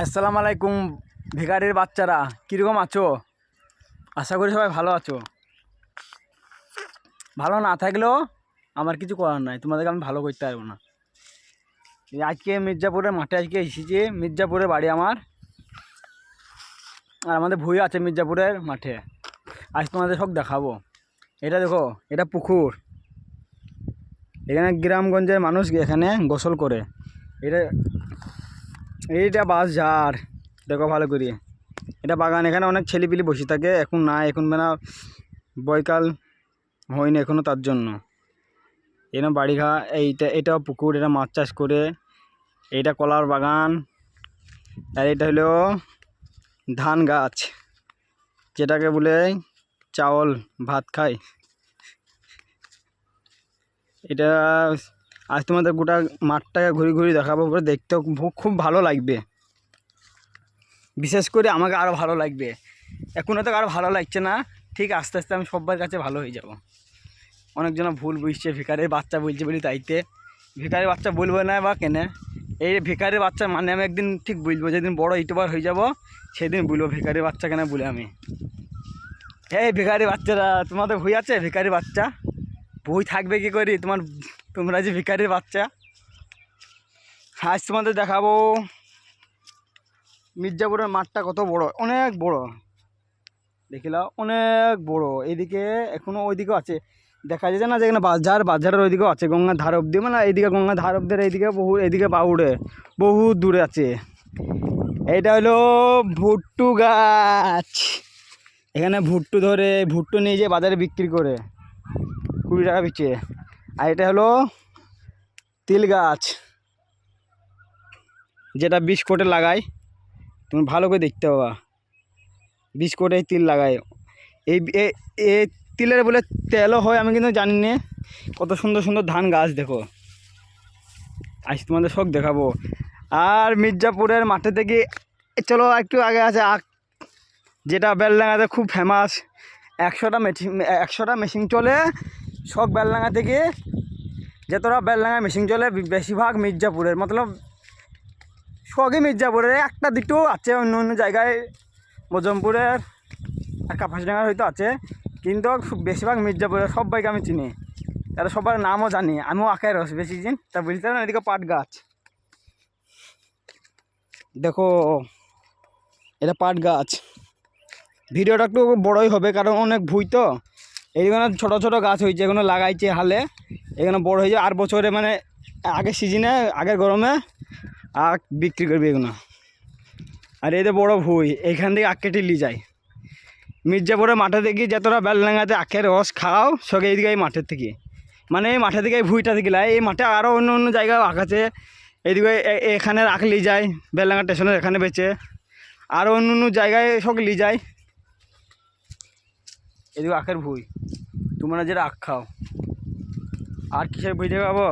আসসালামু আলাইকুম ভিখারির বাচ্চারা, কীরকম আছো? আশা করি সবাই ভালো আছো। ভালো না থাকলেও আমার কিছু করার নাই, তোমাদেরকে আমি ভালো করতে পারবো না। আজকে মির্জাপুরের মাঠে আজকে এসেছি, মির্জাপুরের বাড়ি আমার, আর আমাদের ভুঁই আছে মির্জাপুরের মাঠে। আজ তোমাদের সব দেখাবো। এটা দেখো, এটা পুকুর। এখানে গ্রামগঞ্জের মানুষ এখানে গোসল করে। এইটা বাস ঝাড়, দেখো ভালো করে। এটা বাগান, এখানে অনেক ছেলেপিলি বসে থাকে। এখন না, এখন মানে বয়কাল হয়নি এখনও, তার জন্য এরকম বাড়িঘা। এটাও পুকুর, এটা মাছ চাষ করে। এইটা কলার বাগান, আর এটা হলো ধান গাছ, যেটাকে বলে চাউল ভাত খাই। এটা আজ তোমাদের গোটা মাঠটাকে ঘুরে ঘুরে দেখাবো, দেখতেও খুব ভালো লাগবে। বিশেষ করে আমাকে আরও ভালো লাগবে। এখনও তো আরও ভালো লাগছে না, ঠিক আস্তে আস্তে আমি সবার কাছে ভালো হয়ে যাব। অনেকজন ভুল বুঝছে, ভিখারির বাচ্চা বলছে বলি, তাইতে ভিখারির বাচ্চা বলবো না বা কেনে। এই ভিখারির বাচ্চা মানে আমি একদিন ঠিক বুঝবো, যেদিন বড় ইউটিউবার হয়ে যাব সেদিন বলবো ভিখারির বাচ্চা কেন বলে আমি। এই ভিখারি বাচ্চারা, তোমাদের ভুই আছে? ভিখারির বাচ্চা বই থাকবে কি করি তোমরা যে ভিখারির বাচ্চা। আজ তোমাদের দেখাবো মির্জাপুরের মাঠটা কত বড়, অনেক বড়। দেখিলাম অনেক বড়। এইদিকে এখনো ওইদিকেও আছে, দেখা যাচ্ছে না, যেখানে বাজারের ওইদিকেও আছে, গঙ্গার ধার অব্দি, মানে এইদিকে গঙ্গার ধার অব্দি, এইদিকে এইদিকে বাউড়ে বহু দূরে আছে। এইটা হলো ভুট্টু গাছ। এখানে ভুট্টু ধরে, ভুট্টু নিয়ে যেয়ে বাজারে বিক্রি করে 20 টাকা পিছিয়ে। আর এটা হলো তিল গাছ, যেটা বিস্কুটে লাগায়। তুমি ভালো করে দেখতে পাবা, বিস্কুটে তিল লাগায়। এই তিলের বলে তেলও হয়, আমি কিন্তু জানি না। কত সুন্দর সুন্দর ধান গাছ দেখো, আজ তোমাদের সব দেখাবো। আর মির্জাপুরের মাঠে থেকে চলো একটু আগে আছে যেটা বেলডাঙাতে খুব ফেমাস। 100টা মেশিন চলে সব বেলডাঙা থেকে। যতটা বেলডাঙা মেশিন চলে বেশিরভাগ মির্জাপুরের, মতলব সবই মির্জাপুরের। একটা দুটো আছে অন্য অন্য জায়গায়, মজমপুরের আর কাপাসডাঙ্গার হয়তো আছে, কিন্তু বেশিরভাগ মির্জাপুরের। সব বাইকে আমি চিনি, তারা সবার নামও জানি। আমিও আঁকায় রস বেশি চিন, তা বুঝতে পারেন। এদিকে পাট গাছ দেখো, এটা পাট গাছ। ভিডিওটা একটু বড়ই হবে, কারণ অনেক ভুঁই তো। এইখানে ছোট ছোট গাছ হয়েছে, এগুলো লাগাইছে হালে, এখানে বড় হয়ে যায়। আর বছরে মানে আগের সিজনে, আগের গরমে আখ বিক্রি করবে এগুলো। আর এই যে বড় ভুঁই, এইখান থেকে আখ কেটে নিয়ে যায়। মির্জাপুরের মাঠে থেকে যতটা বেলডাঙাতে আখের রস খাও, সব এইদিকে এই মাঠের থেকে, মানে এই মাঠে থেকে, এই ভুঁইটা থেকে লাই। এই মাঠে আরও অন্য অন্য জায়গায় আখ আছে। এইদিকে এখানে আখ নিয়ে যায়, বেলডাঙা স্টেশনের এখানে বেচে। আরও অন্য অন্য জায়গায় সব নিয়ে যায়। এদিকে আখের ভুঁই, তোমরা যেটা আখ খাও। আর কিসের ভুঁই দেখাবো?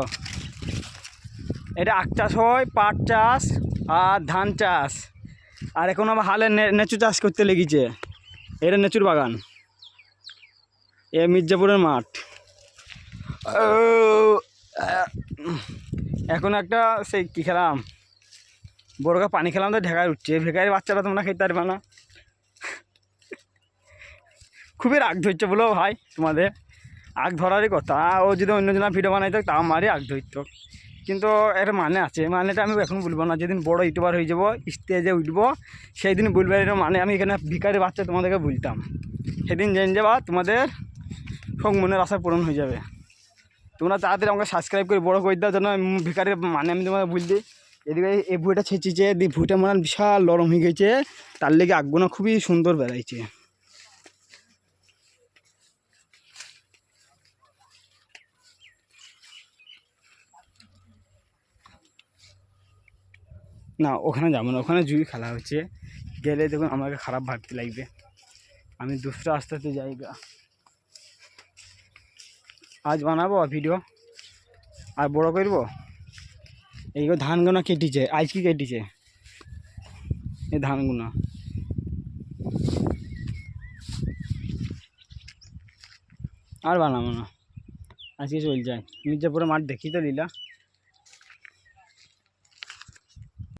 এটা আখ চাষ হয়, পাট চাষ আর ধান চাষ। আর এখন আবার হালে নেচু চাষ করতে লেগেছে। এটা নেচুর বাগান, এ মির্জাপুরের মাঠ। এখন একটা সেই কী খেলাম, বড়কা পানি খেলাম, তো ঢেকায় উঠছে। ভেকারির বাচ্চারা তোমরা খেতে পারবে না। খুবই রাগ ধরছে বলো ভাই, তোমাদের আগ ধরারই কথা। ও যদি অন্যজনের ভিডিও বানাইতো তাও আমারই আগ ধরতো, কিন্তু একটা মানে আছে। মানেটা আমি এখন বলবো না। যেদিন বড় ইউটিউবার হয়ে যাবো, স্টেজে উঠবো, সেই দিন বলবো এটা মানে। আমি এখানে ভিখারির বাচ্চা তোমাদেরকে বলতাম, সেদিন জেনে যাবা, তোমাদের সব মনের আশা পূরণ হয়ে যাবে। তোমরা তাড়াতাড়ি আমাকে সাবস্ক্রাইব করে বড় করে দাও, যেন ভিখারির মানে আমি তোমাকে বলতে। এদিকে এই ভুঁইটা ছেঁচেছে, ভুঁইটা মানে বিশাল নরম হয়ে গেছে, তার লেগে আগুনা খুবই সুন্দর বেড়াইছে। না, ওখানে যাবো না, ওখানে জুই খেলা হচ্ছে। গেলে দেখুন আমাকে খারাপ ভাবতে লাগবে। আমি দুসরা আস্তে আস্তে জায়গা আজ বানাবো ভিডিও, আর বড় করবো। এইগুলো ধানগুনা কেটেছে, আজ কি কেটেছে এই ধানগুনা। আর বানাবো না, আজকে চল যায়। মির্জাপুরের মাঠ দেখি তো লীলা।